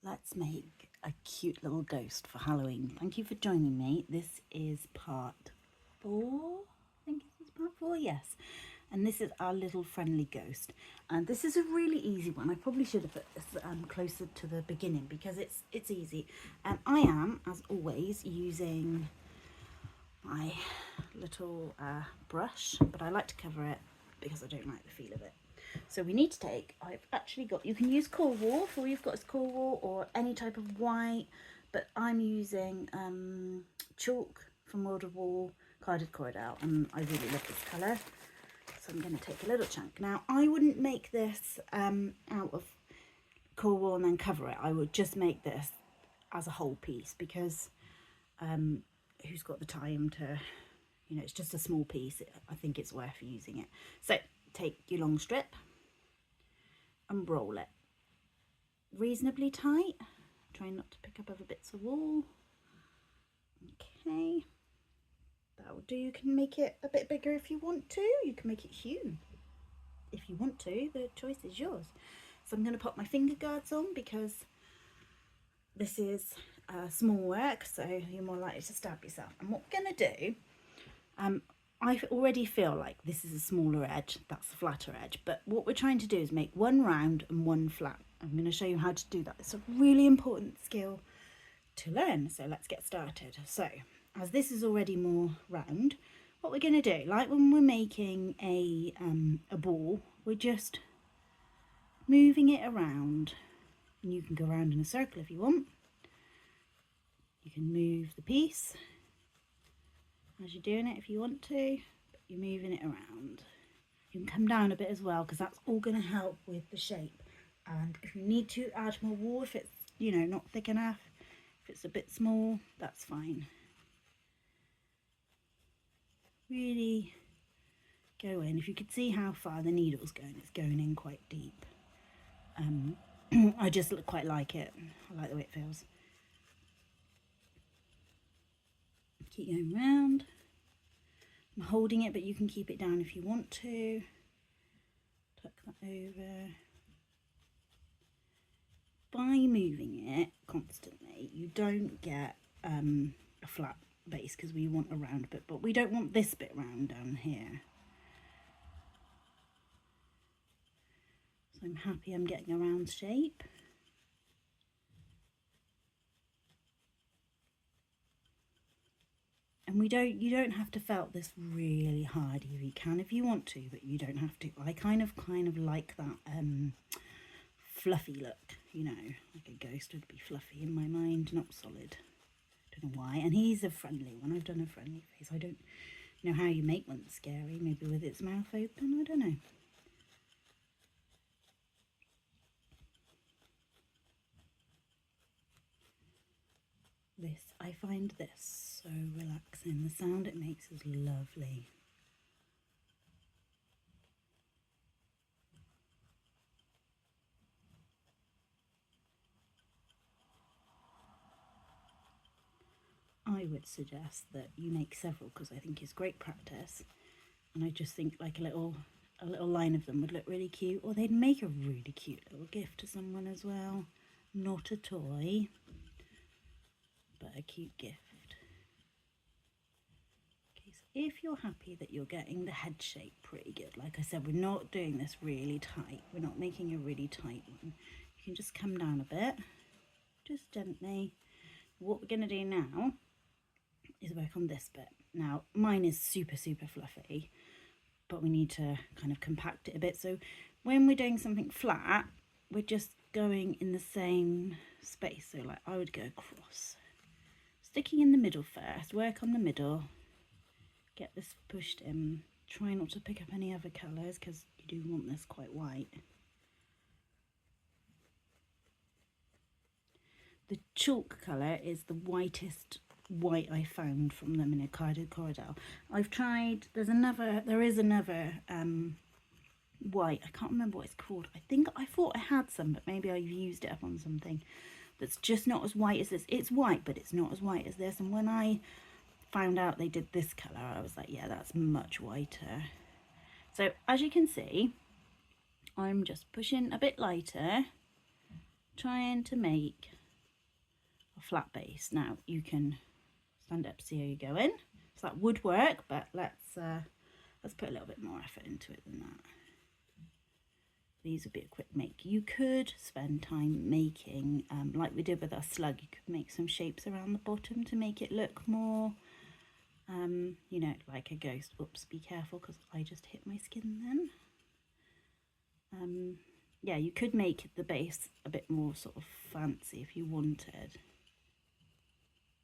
Let's make a cute little ghost for Halloween. Thank you for joining me. This is part 4. I think this is part 4, yes. And this is our little friendly ghost. And this is a really easy one. I probably should have put this closer to the beginning because it's easy. I am, as always, using my little brush, but I like to cover it because I don't like the feel of it. So we need to take, I've actually got, you can use coral wool if all you've got is coral wool or any type of white, but I'm using chalk from World of Wool, carded Cordell, and I really love this colour. So I'm going to take a little chunk. Now I wouldn't make this out of coral wool and then cover it. I would just make this as a whole piece because who's got the time to, you know, it's just a small piece. I think it's worth using it. So take your long strip and roll it reasonably tight. Try not to pick up other bits of wool. Okay, that will do. You can make it a bit bigger if you want to. You can make it huge if you want to. The choice is yours. So I'm going to pop my finger guards on because this is small work, so you're more likely to stab yourself. And what we're going to do, I already feel like this is a smaller edge, that's the flatter edge, but what we're trying to do is make one round and one flat. I'm going to show you how to do that. It's a really important skill to learn, so let's get started. So as this is already more round, what we're going to do, like when we're making a ball, we're just moving it around, and you can go around in a circle if you want. You can move the piece as you're doing it if you want to, but you're moving it around. You can come down a bit as well because that's all going to help with the shape. And if you need to add more wool, if it's, you know, not thick enough, if it's a bit small, that's fine. Really go in. If you could see how far the needle's going, it's going in quite deep. I just quite like it. I like the way it feels. Keep going round. I'm holding it, but you can keep it down if you want to. Tuck that over. By moving it constantly, you don't get a flat base because we want a round bit, but we don't want this bit round down here. So I'm happy I'm getting a round shape. And you don't have to felt this really hard. You can if you want to, but you don't have to. I kind of like that fluffy look, you know, like a ghost would be fluffy in my mind, not solid. Don't know why. And he's a friendly one. I've done a friendly face. I don't know how you make one scary, maybe with its mouth open, I don't know. I find this so relaxing. The sound it makes is lovely. I would suggest that you make several because I think it's great practice, and I just think like a little line of them would look really cute, or they'd make a really cute little gift to someone as well. Not a toy, but a cute gift. Okay, so if you're happy that you're getting the head shape pretty good, like I said, we're not doing this really tight. We're not making a really tight one. You can just come down a bit, just gently. What we're going to do now is work on this bit. Now, mine is super fluffy, but we need to kind of compact it a bit. So when we're doing something flat, we're just going in the same space. So like I would go across, sticking in the middle first, work on the middle, get this pushed in. Try not to pick up any other colours because you do want this quite white. The chalk colour is the whitest white I found from them in a carded Cordell. I've tried, there is another white, I can't remember what it's called. I thought I had some, but maybe I've used it up on something that's just not as white as this. It's white, but it's not as white as this. And when I found out they did this colour, I was like, yeah, that's much whiter. So as you can see, I'm just pushing a bit lighter, trying to make a flat base. Now you can stand up, see how you go in. So that would work, but let's put a little bit more effort into it than that. These would be a quick make. You could spend time making, like we did with our slug, you could make some shapes around the bottom to make it look more, you know, like a ghost. Oops, be careful because I just hit my skin then. Yeah, you could make the base a bit more sort of fancy if you wanted,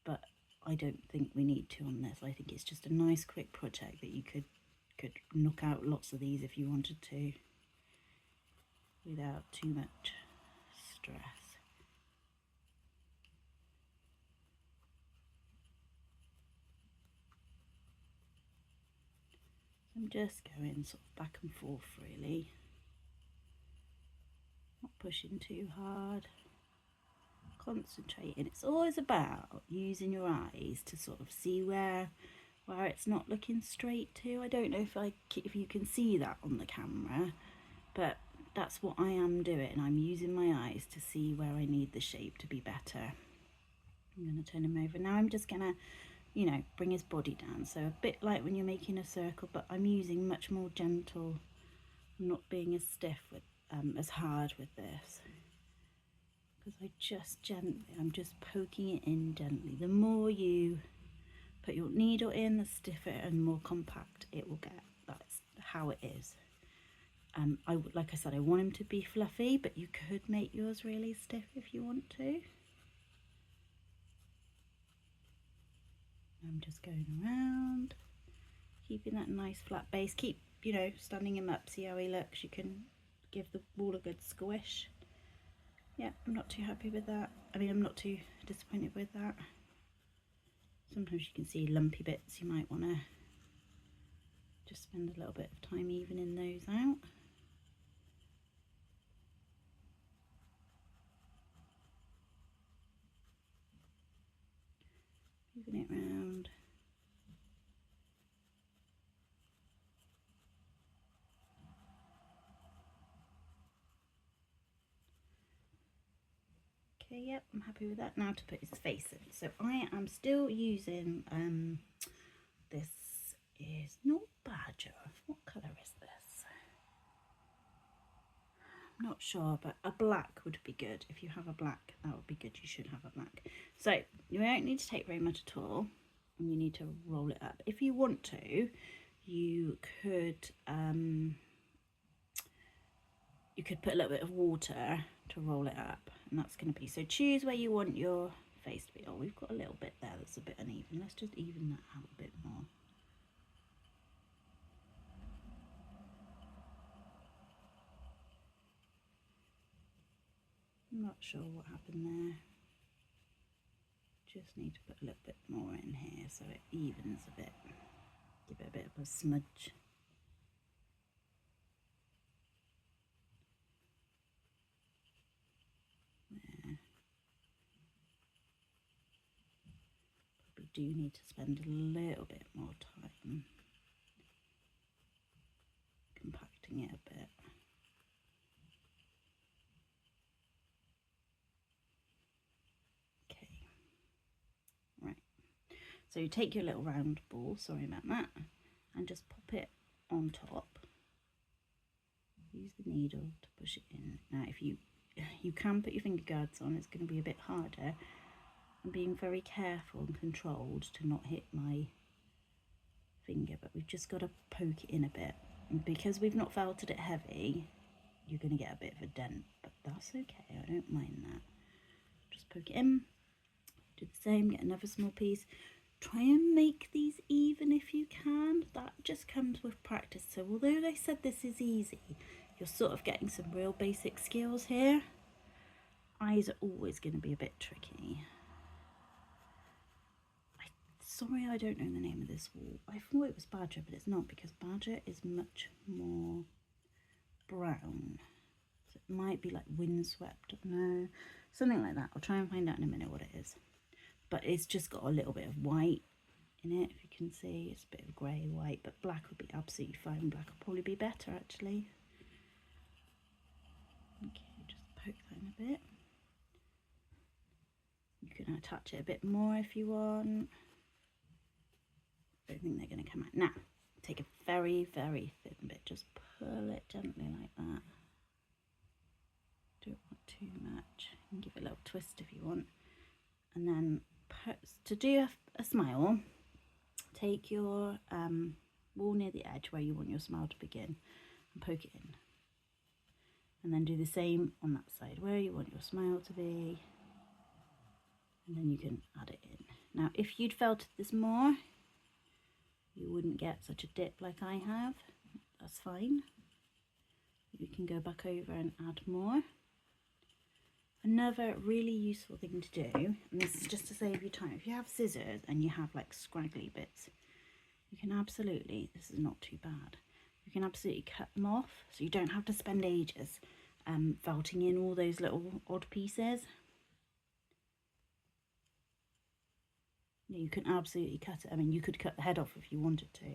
but I don't think we need to on this. I think it's just a nice quick project that you could knock out lots of these if you wanted to without too much stress. I'm just going sort of back and forth really, not pushing too hard, concentrating. It's always about using your eyes to sort of see where it's not looking straight to. I don't know if you can see that on the camera, but that's what I am doing. I'm using my eyes to see where I need the shape to be better. I'm going to turn him over. Now I'm just going to, you know, bring his body down. So a bit like when you're making a circle, but I'm using much more gentle. I'm not being as stiff with, as hard with this. Because I'm just poking it in gently. The more you put your needle in, the stiffer and more compact it will get. That's how it is. Like I said, I want him to be fluffy, but you could make yours really stiff if you want to. I'm just going around, keeping that nice flat base. Keep, you know, standing him up, see how he looks. You can give the wall a good squish. Yeah, I'm not too happy with that. I mean, I'm not too disappointed with that. Sometimes you can see lumpy bits. You might want to just spend a little bit of time evening those out. Moving it round. Okay, yep, I'm happy with that. Now to put his face in. So I am still using, this is not badger. What colour is this? I'm not sure, but a black would be good. If you have a black, that would be good. You should have a black. So you don't need to take very much at all, and you need to roll it up. If you want to, you could put a little bit of water to roll it up, and that's going to be, so choose where you want your face to be. Oh, we've got a little bit there that's a bit uneven. Let's just even that out a bit more. I'm not sure what happened there. Just need to put a little bit more in here so it evens a bit. Give it a bit of a smudge. There. Probably do need to spend a little bit more time compacting it a bit. Okay. Right. So you take your little round ball, sorry about that, and just pop it on top. Use the needle to push it in. Now if you can put your finger guards on, it's going to be a bit harder. I'm being very careful and controlled to not hit my finger, but we've just got to poke it in a bit. And because we've not felted it heavy, you're going to get a bit of a dent, but that's okay, I don't mind that. Just poke it in, do the same, get another small piece. Try and make these even if you can. That just comes with practice. So although they said this is easy, you're sort of getting some real basic skills here. Eyes are always going to be a bit tricky. Sorry, I don't know the name of this wall. I thought it was badger, but it's not, because badger is much more brown. So it might be like windswept, no, something like that. I'll try and find out in a minute what it is. But it's just got a little bit of white in it, if you can see. It's a bit of grey white, but black would be absolutely fine. Black would probably be better, actually. Okay, just poke that in a bit. You You can attach it a bit more if you want. I don't think they're going to come out. Now, take a very, very thin bit. Just pull it gently like that. Don't want too much. You can give it a little twist if you want. And then to do a smile, take your wall near the edge where you want your smile to begin and poke it in. And then do the same on that side where you want your smile to be. And then you can add it in. Now, if you'd felted this more, you wouldn't get such a dip like I have. That's fine. You can go back over and add more. Another really useful thing to do, and this is just to save you time, if you have scissors and you have like scraggly bits, you can absolutely, this is not too bad, you can absolutely cut them off so you don't have to spend ages felting in all those little odd pieces. Yeah, you can absolutely cut it. I mean, you could cut the head off if you wanted to.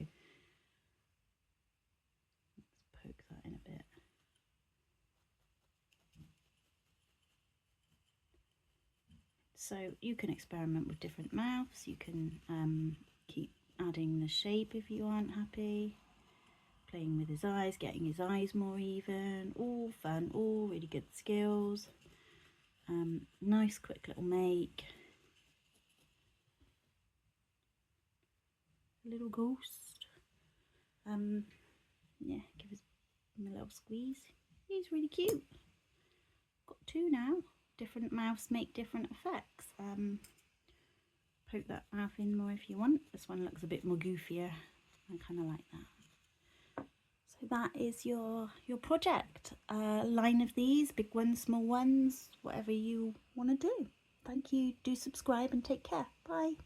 Let's poke that in a bit. So you can experiment with different mouths. You can keep adding the shape if you aren't happy. Playing with his eyes, getting his eyes more even. All fun, all really good skills. Nice quick little make. Little ghost. Yeah, give him a little squeeze. He's really cute. Got two now. Different mouths make different effects. Poke that mouth in more if you want. This one looks a bit more goofier. I kind of like that. So that is your project. Line of these, big ones, small ones, whatever you want to do. Thank you. Do subscribe and take care. Bye.